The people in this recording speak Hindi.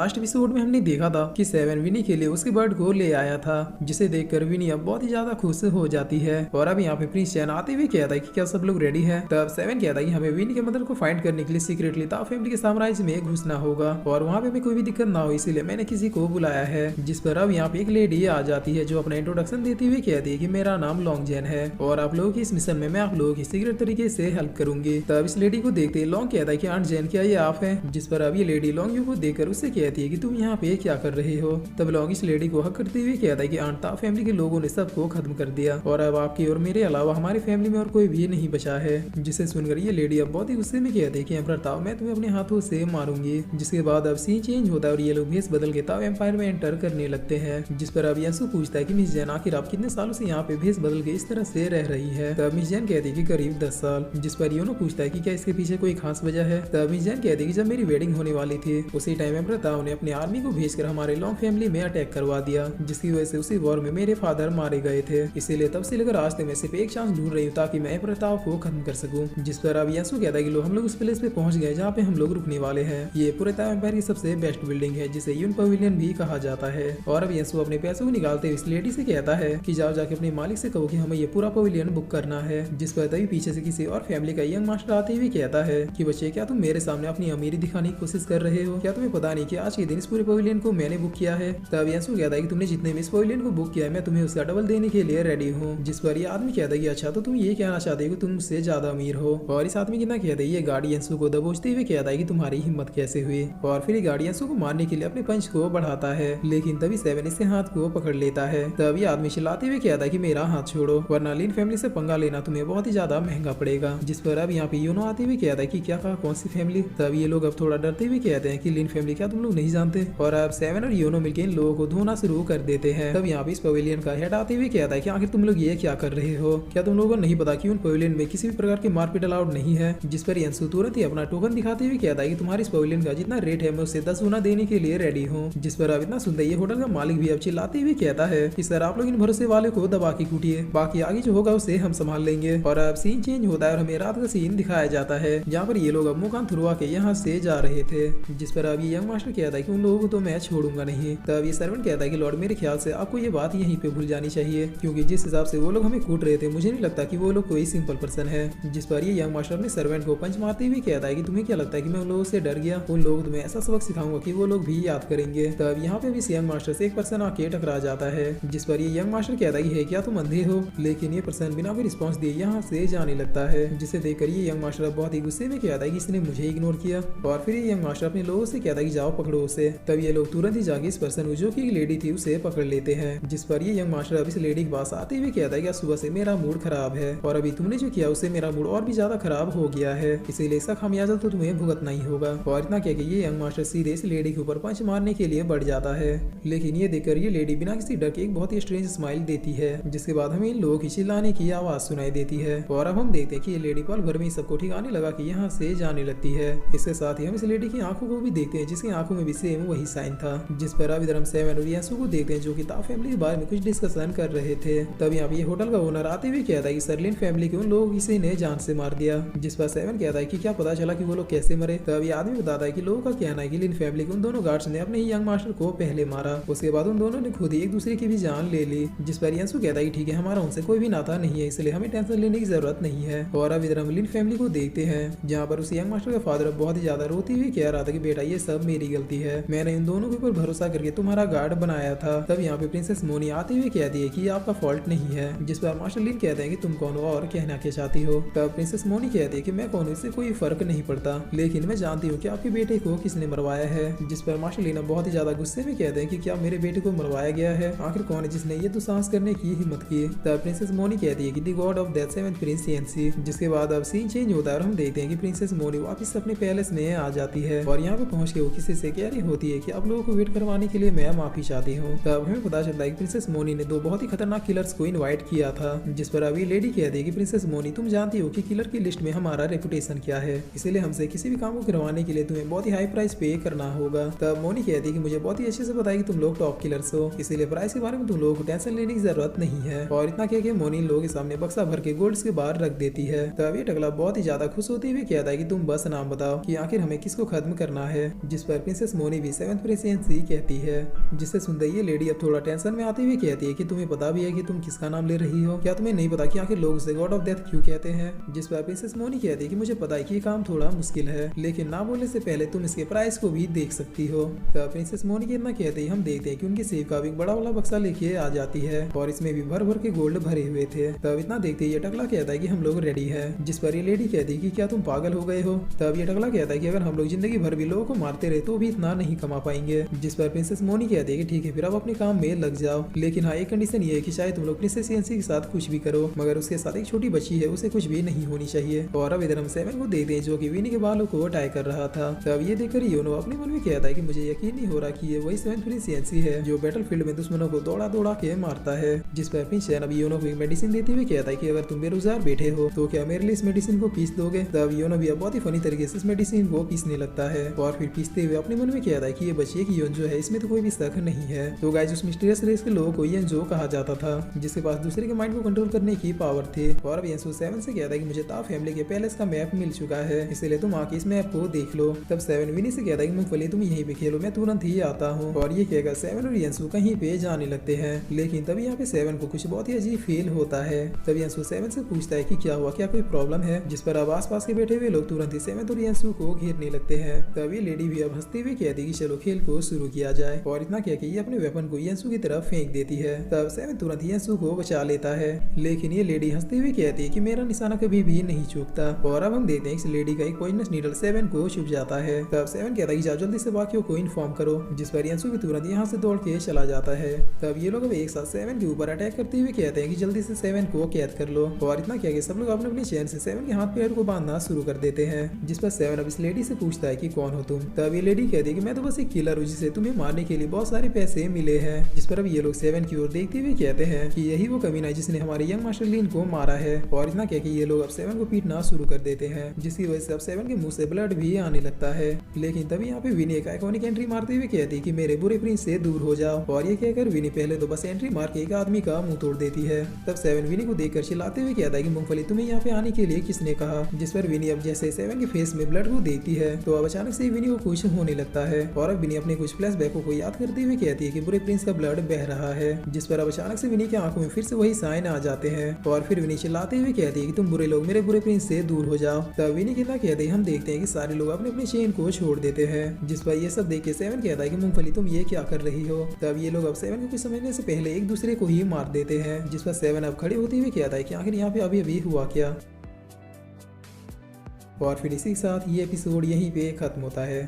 लास्ट एपिसोड में हमने देखा था कि सेवन विनी के लिए उसके बर्ड को ले आया था, जिसे देखकर विनी अब बहुत ही ज्यादा खुश हो जाती है। और अब यहाँ पे प्रिंस चैन आते हुए कहता है कि क्या सब लोग रेडी है। तब सेवन कहता है कि हमें विनी के मदर को फाइंड करने के लिए सीक्रेटली ताऊ फैमिली के साम्राज्य में घुसना होगा और वहाँ पे हमें कोई भी दिक्कत ना हो, इसीलिए मैंने किसी को बुलाया है। जिस पर अब यहाँ पे एक लेडी आ जाती है जो अपना इंट्रोडक्शन देते हुए कहती है कि मेरा नाम लॉन्ग जैन है और आप लोगों की इस मिशन में मैं आप लोगों की सीक्रेट तरीके से हेल्प करूंगी। तब इस लेडी को देखते लॉन्ग कहता है कि आंट जैन क्या ये आप है। जिस पर अब ये लेडी लॉन्ग यू को देखकर उससे कहती है कि तुम यहाँ पे क्या कर रहे हो। तब लॉन्ग इस लेडी को हक करते हुए कहता है कि आंट ताऊ फैमिली के लोगों ने सबको खत्म कर दिया और अब आपकी और मेरे अलावा हमारी फैमिली में और कोई भी नहीं बचा है। जिसे सुनकर ये लेडी अब बहुत ही गुस्से में कहती है कि एम्परर ताऊ मैं तुम्हें अपने हाथों से मारूंगी। जिसके बाद अब सीन चेंज होता है और ये लोग भेस बदल के ताऊ एम्पायर में एंटर करने लगते हैं। जिस पर अब यंसु पूछता है कि मिस जैन आखिर आप कितने सालों से यहाँ पे भेस बदल के इस तरह से रह रही है। तब मिस जैन कहती है कि करीब 10 साल। जिस पर योनो पूछता है कि क्या इसके पीछे कोई खास वजह है। तब मिस जैन कहती है कि जब मेरी वेडिंग होने वाली थी उसी टाइम एम्परर ताऊ ने अपनी आर्मी को भेजकर हमारे लॉन्ग फैमिली में अटैक करवा दिया, जिसकी वजह से उसी वॉर में मेरे फादर मारे गए थे। इसीलिए तब से लेकर आज तक मैं सिर्फ एक चांस ढूंढ रही हूँ ताकि मैं एम्परर ताऊ को खत्म कर सकूं। जिस पर अब यंसु कहता है कि हम लोग उस प्लेस पे पहुंच गए जहाँ पे हम लोग रुकने वाले हैं। ये पूरे ताऊ एम्पायर की सबसे बेस्ट बिल्डिंग है जिसे यून पवेलियन भी कहा जाता है। और अब यंसु अपने पैसों को निकालते हुए इस लेडी से कहता है कि जाओ जाके अपने मालिक से कहो कि हमें ये पूरा पवेलियन बुक करना है। जिस पर तभी पीछे से किसी और फैमिली का यंग मास्टर आते हुए कहता है कि बच्चे क्या तुम मेरे सामने अपनी अमीरी दिखाने की कोशिश कर रहे हो, क्या तुम्हें पता नहीं कि आज के दिन इस पूरे पवेलियन को मैंने बुक किया है। तब यंसु कहता है कि तुमने जितने भी इस पवेलियन को बुक किया है मैं तुम्हें उसका डबल देने के लिए रेडी हूँ। जिस पर ये आदमी कहता है कि अच्छा तो तुम ये कहना चाहते हो कि तुम मुझसे ज्यादा अमीर हो। और इस आदमी कितना कहता है ये गाड़ी यंसु को दबोचते हुए कहता है कि तुम्हारी हिम्मत कैसे हुई। और फिर ये गाड़ी यंसु को मारने के लिए अपने पंच को बढ़ाता है, लेकिन तभी सेवन इसके हाथ को पकड़ लेता है। तब ये आदमी चिल्लाते हुए कहता है कि मेरा हाथ छोड़ो वरना लिन फैमिली से पंगा लेना तुम्हें बहुत ही ज्यादा महंगा पड़ेगा। जिस पर अब यहाँ पे योनो आते हुए कहता है कि क्या कहा कौन सी फैमिली। तब ये लोग अब थोड़ा डरते हुए कहते हैं कि लिन फैमिली क्या तुम लोग नहीं जानते। और अब सेवन और योनो मिलकर इन लोगों को धोना शुरू कर देते हैं। तब यहाँ पे इस पवेलियन का हेड आते हुए कहता है कि आखिर तुम लोग ये क्या कर रहे हो, क्या तुम लोगों को नहीं पता कि उन पवेलियन में किसी भी प्रकार की मारपीट अलाउड नहीं है। जिस पर यंसु तुरंत ही अपना टोकन दिखाते हुए कहता है कि तुम्हारी इस पवेलियन का जितना रेट है मैं उससे 10 गुना देने के लिए रेडी हूँ। जिस पर अब इतना सुनते ये होटल का मालिक भी अब चिल्लाते हुए कहता है कि सर आप लोग इन भरोसे वाले को दबा के कूटिए, बाकी आगे जो होगा उसे हम संभाल लेंगे। और अब सीन चेंज होता है और हमें रात का सीन दिखाया जाता है जहाँ पर ये लोग अब मुकान थुरवा के यहाँ से जा रहे थे। जिस पर अब ये यंग मास्टर कहता है कि उन लोगों को तो मैं छोड़ूंगा नहीं। तब ये सर्वेंट कहता है कि लॉर्ड मेरे ख्याल से आपको ये बात यहीं पे भूल जानी चाहिए, क्योंकि जिस हिसाब से वो लोग हमें कूट रहे थे मुझे नहीं लगता कि वो लोग कोई सिंपल पर्सन है। जिस पर ये यंग मास्टर अपने सर्वेंट को पंच मारते हुए कहता है कि तुम्हें क्या लगता है कि मैं उन लोगों से डर गया, उन लोगों को तुम्हें ऐसा सबक सिखाऊंगा कि वो लोग भी याद करेंगे। तब यहाँ पे भी इस यंग मास्टर से एक पर्सन आके टकरा जाता है। जिस पर ये यंग मास्टर कहता है कि क्या तुम अंधे हो, लेकिन ये पर्सन बिना कोई रिस्पॉन्स दिए यहाँ से जाने लगता है। जिसे देखकर ये यंग मास्टर बहुत ही गुस्से में कहता है कि इसने मुझे इग्नोर किया। और फिर ये यंग मास्टर अपने लोगों से कहता है कि जाओ पकड़ो उसे। तब ये लोग तुरंत ही जाके इस पर्सन जो की लेडी थी उसे पकड़ लेते हैं। जिस पर ये यंग मास्टर अब इस लेडी के पास आते हुए कहता है कि सुबह से मेरा मूड खराब है और अभी तुमने जो किया उससे मेरा मूड और भी ज्यादा खराब हो गया है, इसीलिए इसका खामियाजा तो तुम्हें भुगतना ही होगा। और इतना कह के ये यंग मास्टर सीधे इस लेडी के ऊपर पंच मारने के लिए बढ़ जाता है, लेकिन ये देखकर ये लेडी बिना किसी डर के एक बहुत ही स्ट्रेंज स्माइल देती है। जिसके बाद हमें इन लोगों की चिल्लाने की आवाज सुनाई देती है। और अब हम देखते हैं कि ये लेडी पल भर में सबको ठिकाने लगा कि यहाँ से जाने लगती है। इसके साथ ही हम इस लेडी की आंखों को भी देखते हैं जिसकी आंखों में भी सेम वही साइन था। जिस पर अब इधर हम सेवन और यंसु को देखते हैं जो कि ताऊ फैमिली के बारे में कुछ डिस्कशन कर रहे थे। तब यहाँ पे ये होटल का ओनर आते हुए कहता है कि सरलिन फैमिली के उन लोगों किसी ने जान से मार दिया। जिस पर सेवन कहता है कि क्या पता चला कि वो लोग कैसे मरे। तब ये आदमी बताता है कि लोगों का कहना है कि लिन फैमिली के उन दोनों गार्ड्स ने अपने ही यंग मास्टर को पहले मारा, उसके बाद उन दोनों ने खुद ही एक दूसरे की भी जान ले ली। जिस पर यंसु कहता है कि ठीक है हमारा उनसे कोई भी नाता नहीं है, इसलिए हमें टेंशन लेने की जरूरत नहीं है। और अब इधर हम लिन फैमिली को देखते हैं जहाँ पर उस यंग मास्टर का फादर बहुत ही ज्यादा रोती हुई कह रहा था कि बेटा ये सब मेरी गलती है, मैंने इन दोनों के ऊपर भरोसा करके तुम्हारा गार्ड बनाया था। तब यहाँ पे प्रिंसेस मोनी आते हुए कहती है कि आपका फॉल्ट नहीं है। जिस पर मास्टर लिन कहते हैं कि तुम कौन हो और कहना क्या चाहती हो। तब प्रिंसेस मोनी कहती है कि मैं कौन हूँ इससे कोई फर्क नहीं पड़ता, लेकिन मैं जानती हूँ कि आपके बेटे को किसने मरवाया है। जिस पर मास्टर लीना बहुत ही ज्यादा गुस्से में कहते हैं कि क्या मेरे बेटे को मरवाया गया है, आखिर कौन है जिसने ये दुस्साहस करने की हिम्मत की। तब प्रिंसेस मोनी कहती है कि the god of death seventh prince येंसी। जिसके बाद अब सीन चेंज होता है और हम देखते हैं कि प्रिंसेस मोनी वापस अपने पैलेस में आ जाती है और यहाँ पे पहुंच के वो किसी से कह रही होती है कि आप लोगों को वेट करवाने के लिए मैं माफी चाहती हूँ। तब हमें पता चलता है कि प्रिंसेस मोनी ने 2 बहुत ही खतरनाक किलर्स को इनवाइट किया था। जिस पर अभी लेडी कहती है कि प्रिंसेस मोनी तुम जानती हो कि किलर की लिस्ट में हमारा रेपुटेशन क्या है, इसीलिए हमसे किसी भी काम को करवाने के लिए तुम्हें बहुत ही हाई प्राइस पे करना होगा। तब मोनी कहती है कि मुझे बहुत ही अच्छे से पता है कि तुम लोग टॉप किलर्स हो, इसीलिए प्राइस के बारे में तुम लोगों को टेंशन लेने की जरूरत नहीं है। और इतना कह के मोनी लोगों के सामने बक्सा भर के गोल्ड्स के बाहर रख देती है। तब ये टकला बहुत ही ज्यादा खुश होते हुए कहता है कि तुम बस नाम बताओ कि आखिर हमें किसको खत्म करना है। जिस पर प्रिंसेस प्रिंसेस मोनी भी 7th प्रेसिडेंसी कहती है। जिसे सुनते ये लेडी अब थोड़ा टेंशन में आती हुई कहती है कि तुम्हें पता भी है कि तुम किसका नाम ले रही हो, क्या तुम्हें नहीं पता कि आखिर लोग उसे गॉड ऑफ डेथ क्यों कहते हैं। जिस पर प्रिंसेस मोनी कहती है कि मुझे पता है कि ये काम थोड़ा मुश्किल है, लेकिन ना बोलने से पहले तुम इसके प्राइस को भी देख सकती हो। तब प्रिंसेस मोनी के इतना कहते ही हम देखते हैं कि उनकी सेफ का एक बड़ा वाला बक्सा लेके आ जाती है और इसमें भी भर भर के गोल्ड भरे हुए थे। तब इतना देखते ही ये टकला कहता है कि हम लोग रेडी है। जिस पर ये लेडी कहती है कि क्या तुम पागल हो गए हो। तब ये टकला कहता है कि अगर हम लोग जिंदगी भर भी लोगों को मारते रहे तो भी इतना नहीं कमा पाएंगे। जिस पर प्रिंसेस मोनी कहती है कि ठीक है फिर अब अपने काम में लग जाओ, लेकिन हाँ एक कंडीशन ये है कि चाहे तुम लोग प्रिंसेस येंसी के साथ कुछ भी करो, मगर उसके साथ एक छोटी बच्ची है उसे कुछ भी नहीं होनी चाहिए। और अब इधर हम 7 को देखते हैं जो कि विनी के बालों को टाई कर रहा था। तब ये देखकर योनो अपने मन में कहता है कि मुझे यकीन नहीं हो रहा कि ये वही 7th प्रिंस येंसी है जो बैटलफील्ड में दुश्मनों को दौड़ा दौड़ा के मारता है। जिस पर प्रिंस चैन अब योनो को एक मेडिसिन देते हुए कहता है कि अगर तुम बेरोजगार बैठे हो तो क्या मेरे लिए इस मेडिसिन को पीस दोगे। तब योनो भी अब बहुत ही फनी तरीके से इस मेडिसिन को पीसने लगता है और फिर पीसते हुए अपने मन में कहता है कि ये बच्चे की योन जो है इसमें तो कोई भी शक नहीं है। तो गाइस उस मिस्टीरियस रेस के लोगों को येंजो कहा जाता था जिसके पास दूसरे के माइंड को कंट्रोल करने की पावर थी। और अब येंजो 7 से कहता है कि मुझे ता फैमिली के पैलेस का मैप मिल चुका है, इसलिए तुम आके इस मैप को देख लो। तब 7 विनी से कहता है कि मूंगफली तुम यहीं पे खेलो, मैं तुरंत ही आता हूँ। और ये कहकर 7 और येंजो कहीं पे जाने लगते हैं, लेकिन तभी यहाँ पे 7 को कुछ बहुत ही अजीब फील होता है। तब येंजो 7 से पूछता है कि क्या हुआ, क्या कोई प्रॉब्लम है। जिस पर अब आसपास के बैठे हुए लोग तुरंत ही 7 और येंजो को घेरने लगते हैं। तब ये लेडी भी अब हंसते हुए कहती है कि चलो खेल को शुरू किया जाए। और इतना कह के ये अपने वेपन को येंजो की तरफ फेंक देती है। तब 7 तुरंत येंजो को बचा लेता है, लेकिन ये लेडी हंसते हुए कहती है कि मेरा निशाना कभी भी नहीं चूकता। और अब हम देखते हैं इस लेडी का एक पॉइजनस नीडल 7 को छुप जाता है। तब 7 कहता है कि जाओ जल्दी से बाकियों को इन्फॉर्म करो। जिस पर येंजो भी तुरंत यहाँ से दौड़ के चला जाता है। तब ये लोग अब एक साथ 7 के ऊपर अटैक करते हुए कहते हैं कि जल्दी से 7 को कैद कर लो। और इतना क्या कि सब लोग अपने अपने चैन से 7 के हाथ पैर को बांधना शुरू कर देते हैं। जिस पर 7 अब इस लेडी से पूछता है कि कौन हो तुम। तब ये लेडी कहती है कि मैं तो बस एक किलर हूँ जिसे तुम्हें मारने के लिए बहुत सारे पैसे मिले हैं। जिस पर अब ये लोग 7 की ओर देखते हुए कहते हैं कि यही वो कमीना है जिसने हमारे यंग मास्टर लीन को मारा है। और इतना क्या कि ये लोग अब 7 को पीटना शुरू कर देते हैं, जिसकी वजह से अब 7 के मुंह से ब्लड भी आने लगता है। लेकिन तभी यहाँ पे विनी एक आइकॉनिक एंट्री मारते हुए कहती है कि मेरे बुरे प्रिंस से दूर हो जाओ। और ये कहकर विनी पहले तो बस एंट्री मार के एक आदमी का मुंह तोड़ देती है। तब 7 विनी को देखकर चिल्लाते हुए कहता है कि मूंगफली तुम्हें यहाँ पे आने के लिए किसने कहा। जिस पर विनी अब जैसे 7 के फेस में ब्लड को देखती है तो अब अचानक से विनी को कुछ होने लगता है। और अब विनी अपने कुछ फ्लैशबैकों को याद करते हुए कहती है कि बुरे प्रिंस का ब्लड बह रहा है। जिस पर अब अचानक से विनी की आंखों में फिर से वही साइन आ जाते हैं। और फिर विनी चिल्लाते हुए कहती है कि तुम बुरे लोग मेरे बुरे प्रिंस से दूर हो जाओ। तब विनी कितना कहते हैं हम देखते हैं कि सारे लोग अपने अपने चेन को छोड़ देते हैं। जिस पर ये सब देख के 7 कहता है कि मूंगफली तुम ये क्या कर रही हो। तब ये लोग अब 7 को कुछ समझने से पहले एक दूसरे को ही मार देते हैं। जिस पर 7 अब खड़े होते हुए कहता है कि आखिर यहाँ पे अभी अभी हुआ क्या। और फिर इसी के साथ ये एपिसोड यहीं पे खत्म होता है।